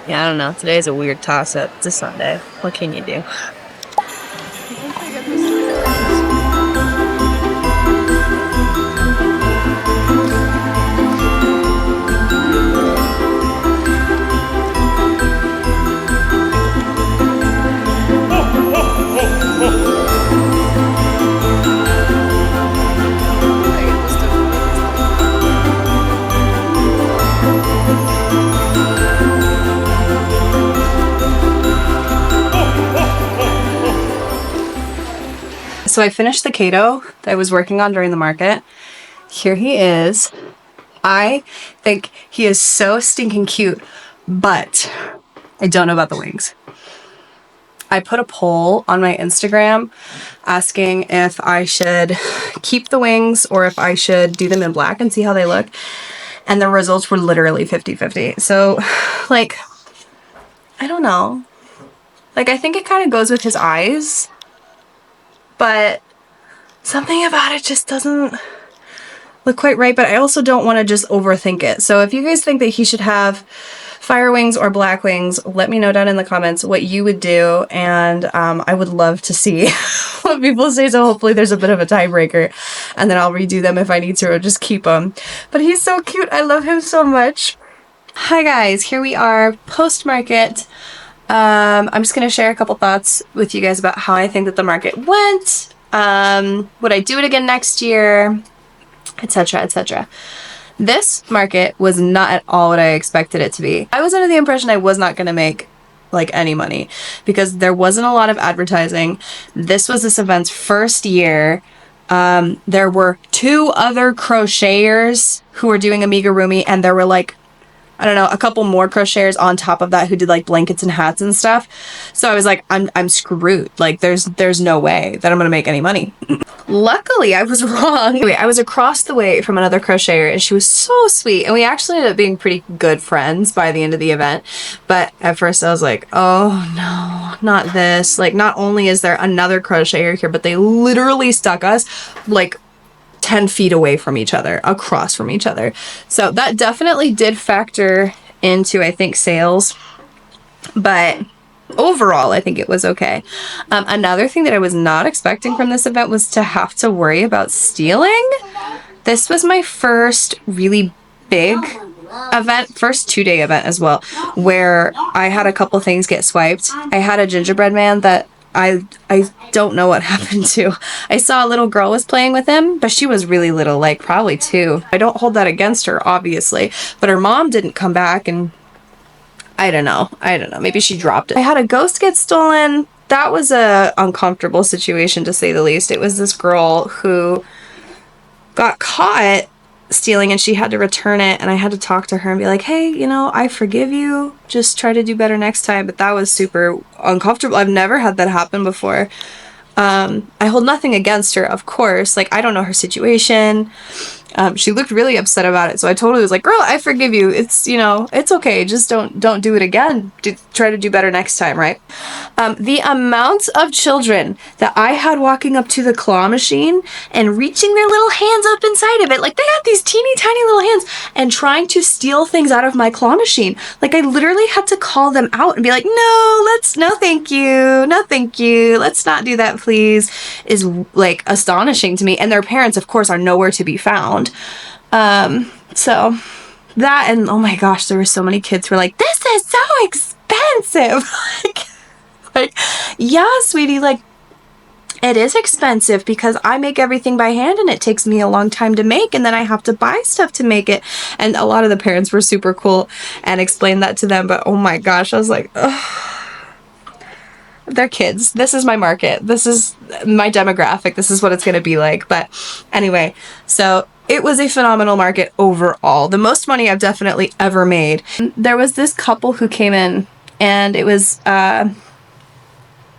yeah, I don't know. Today is a weird toss-up. It's a Sunday. What can you do? So I finished the Kato that I was working on during the market. Here he is. I think he is so stinking cute, but I don't know about the wings. I put a poll on my Instagram asking if I should keep the wings or if I should do them in black and see how they look. And the results were literally 50-50. So, like, I don't know. Like, I think it kind of goes with his eyes. But something about it just doesn't look quite right, but I also don't want to just overthink it. So if you guys think that he should have fire wings or black wings, let me know down in the comments what you would do, and I would love to see what people say, so hopefully there's a bit of a tiebreaker, and then I'll redo them if I need to, or just keep them. But he's so cute. I love him so much. Hi guys, here we are post-market. I'm just going to share a couple thoughts with you guys about how I think that the market went, would I do it again next year, etc., etc. This market was not at all what I expected it to be. I was under the impression I was not going to make like any money because there wasn't a lot of advertising. This was this event's first year. There were 2 other crocheters who were doing amigurumi, and there were like, I don't know, a couple more crocheters on top of that who did like blankets and hats and stuff. So I was like, I'm screwed. Like there's no way that I'm gonna make any money. Luckily, I was wrong. Anyway, I was across the way from another crocheter and she was so sweet. And we actually ended up being pretty good friends by the end of the event. But at first I was like, oh no, not this. Like, not only is there another crocheter here, but they literally stuck us like 10 feet away from each other, across from each other. So that definitely did factor into, I think, sales. But overall, I think it was okay. Another thing that I was not expecting from this event was to have to worry about stealing. This was my first really big event, first 2-day event as well, where I had a couple things get swiped. I had a gingerbread man that I don't know what happened to. I saw a little girl was playing with him, but she was really little, like probably 2. I don't hold that against her, obviously, but her mom didn't come back, and I don't know. Maybe she dropped it. I had a ghost get stolen. That was a uncomfortable situation, to say the least. It was this girl who got caught stealing and she had to return it, and I had to talk to her and be like, hey, you know, I forgive you, just try to do better next time. But that was super uncomfortable. I've never had that happen before. I hold nothing against her, of course. Like, I don't know her situation. She looked really upset about it, so I totally was like, girl, I forgive you. It's, you know, it's okay. Just don't do it again. Try to do better next time, right? The amount of children that I had walking up to the claw machine and reaching their little hands up inside of it, like they got these teeny tiny little hands, and trying to steal things out of my claw machine. Like, I literally had to call them out and be like, no thank you, let's not do that, please, is like astonishing to me. And their parents, of course, are nowhere to be found. So that, and oh my gosh, there were so many kids who were like, this is so expensive. like, yeah, sweetie, like, it is expensive because I make everything by hand and it takes me a long time to make, and then I have to buy stuff to make it. And a lot of the parents were super cool and explained that to them, but oh my gosh, I was like, ugh. They're kids. This is my market. This is my demographic. This is what it's going to be like. But anyway, so it was a phenomenal market overall. The most money I've definitely ever made. There was this couple who came in, and it was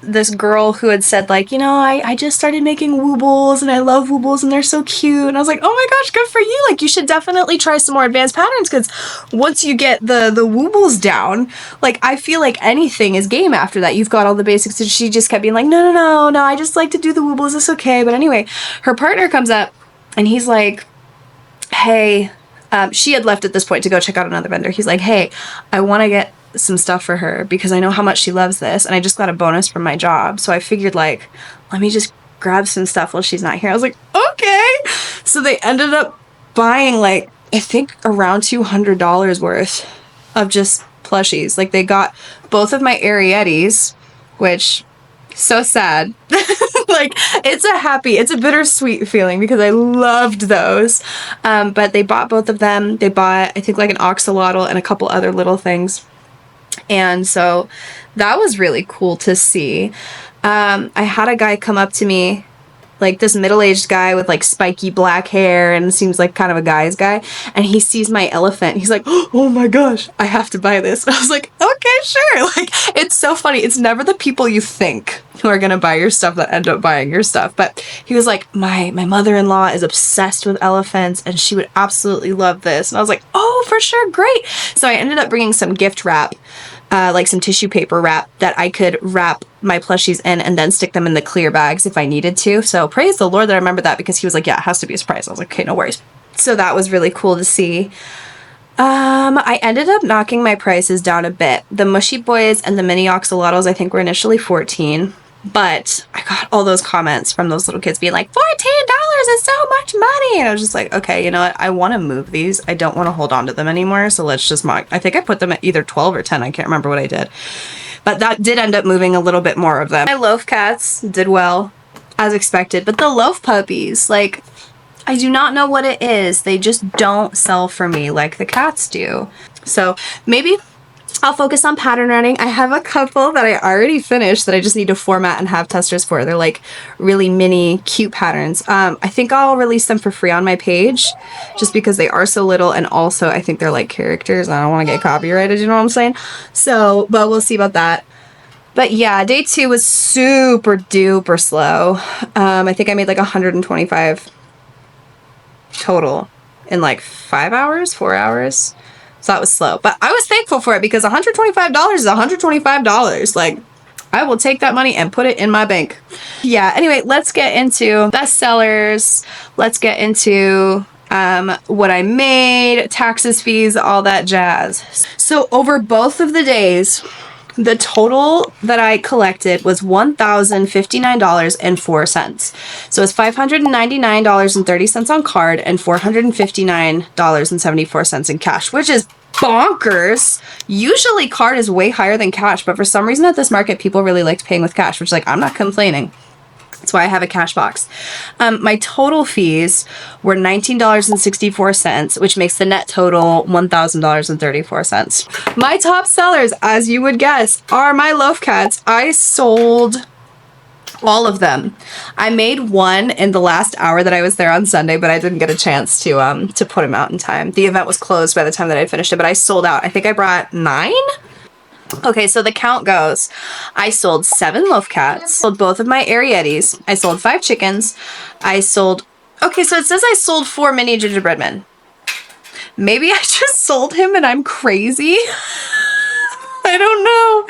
this girl who had said, like, you know, I just started making woobles and I love woobles and they're so cute. And I was like, oh my gosh, good for you. Like, you should definitely try some more advanced patterns, because once you get the woobles down, like, I feel like anything is game after that. You've got all the basics. And she just kept being like, no, I just like to do the woobles. It's okay. But anyway, her partner comes up and he's like, hey, she had left at this point to go check out another vendor. He's like, hey, I want to get some stuff for her because I know how much she loves this, and I just got a bonus from my job, so I figured, like, let me just grab some stuff while she's not here. I was like, okay. So they ended up buying, like, I think around $200 worth of just plushies. Like, they got both of my Ariettes, which, so sad. Like, it's a bittersweet feeling because I loved those. But they bought both of them. They bought, I think, like an axolotl and a couple other little things. And so that was really cool to see. I had a guy come up to me, like this middle-aged guy with like spiky black hair and seems like kind of a guy's guy. And he sees my elephant. He's like, oh my gosh, I have to buy this. And I was like, okay, sure. Like, it's so funny. It's never the people you think who are going to buy your stuff that end up buying your stuff. But he was like, my mother-in-law is obsessed with elephants and she would absolutely love this. And I was like, oh, for sure. Great. So I ended up bringing some gift wrap, like some tissue paper wrap that I could wrap my plushies in and then stick them in the clear bags if I needed to. So praise the Lord that I remember that, because he was like, yeah, it has to be a surprise. I was like, okay, no worries. So that was really cool to see. I ended up knocking my prices down a bit. The mushy boys and the mini axolotls, I think, were initially $14, but I got all those comments from those little kids being like, $14 is so much money. And I was just like, okay, you know what? I want to move these. I don't want to hold on to them anymore. So let's just mock. I think I put them at either 12 or 10. I can't remember what I did, but that did end up moving a little bit more of them. My loaf cats did well as expected, but the loaf puppies, like, I do not know what it is. They just don't sell for me like the cats do. So maybe I'll focus on pattern running. I have a couple that I already finished that I just need to format and have testers for. They're like really mini cute patterns. I think I'll release them for free on my page just because they are so little, and also I think they're like characters. I don't want to get copyrighted, you know what I'm saying? So, but we'll see about that. But yeah, day 2 was super duper slow. I think I made like 125 total in like 5 hours, 4 hours. So that was slow, but I was thankful for it because $125 is $125. Like, I will take that money and put it in my bank. Yeah, anyway, let's get into bestsellers. Let's get into what I made, taxes, fees, all that jazz. So over both of the days, the total that I collected was $1,059.04. So it's $599.30 on card and $459.74 in cash, which is bonkers. Usually card is way higher than cash, but for some reason at this market, people really liked paying with cash, which, like, I'm not complaining. That's why I have a cash box. My total fees were $19.64, which makes the net total $1,000.34. My top sellers, as you would guess, are my loaf cats. I sold all of them. I made one in the last hour that I was there on Sunday, but I didn't get a chance to put them out in time. The event was closed by the time that I finished it, but I sold out. I think I brought 9. Okay, so the count goes, I sold 7 loaf cats, sold both of my Ariettes, I sold 5 chickens, I sold, okay, so it says I sold 4 mini gingerbread men. Maybe I just sold him and I'm crazy. I don't know.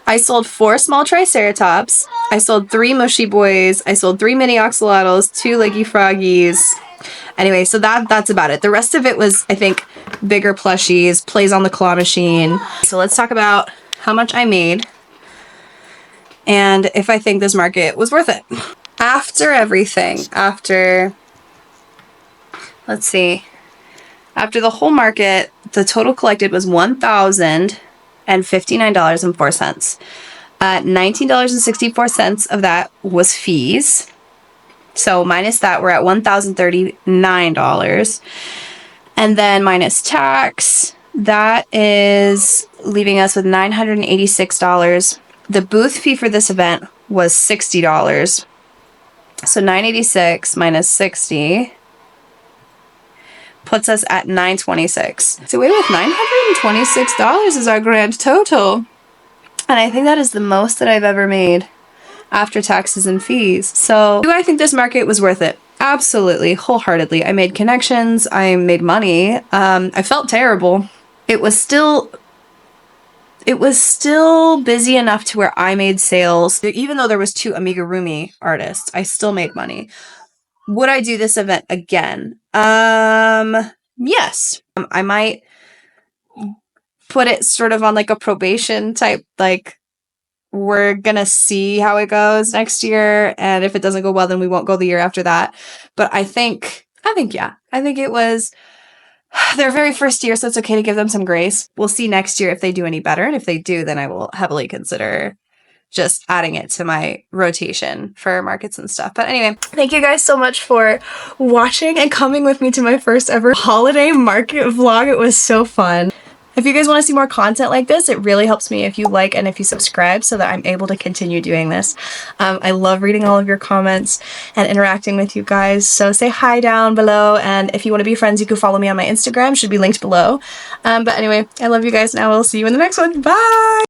I sold 4 small triceratops, I sold 3 mushy boys, I sold 3 mini axolotls, 2 leggy froggies. Anyway, so that's about it. The rest of it was, I think, bigger plushies, plays on the claw machine. So let's talk about how much I made and if I think this market was worth it. After everything, let's see, after the whole market, the total collected was $1,059.04. $19.64 of that was fees. So minus that, we're at $1,039. And then minus tax, that is leaving us with $986. The booth fee for this event was $60. So $986 minus 60 puts us at $926. So we with $926 is our grand total. And I think that is the most that I've ever made after taxes and fees. So do I think this market was worth it? Absolutely, wholeheartedly. I made connections, I made money. I felt terrible. It was still busy enough to where I made sales. Even though there was 2 amigurumi artists, I still made money. Would I do this event again? Yes. I might put it sort of on like a probation type, like we're gonna see how it goes next year, and if it doesn't go well, then we won't go the year after that. But I think it was their very first year, so it's okay to give them some grace. We'll see next year if they do any better, and if they do, then I will heavily consider just adding it to my rotation for markets and stuff. But anyway, thank you guys so much for watching and coming with me to my first ever holiday market vlog. It was so fun. If you guys want to see more content like this, it really helps me if you like and if you subscribe so that I'm able to continue doing this. I love reading all of your comments and interacting with you guys, so say hi down below, and if you want to be friends, you can follow me on my Instagram, should be linked below. But anyway, I love you guys, and I will see you in the next one. Bye!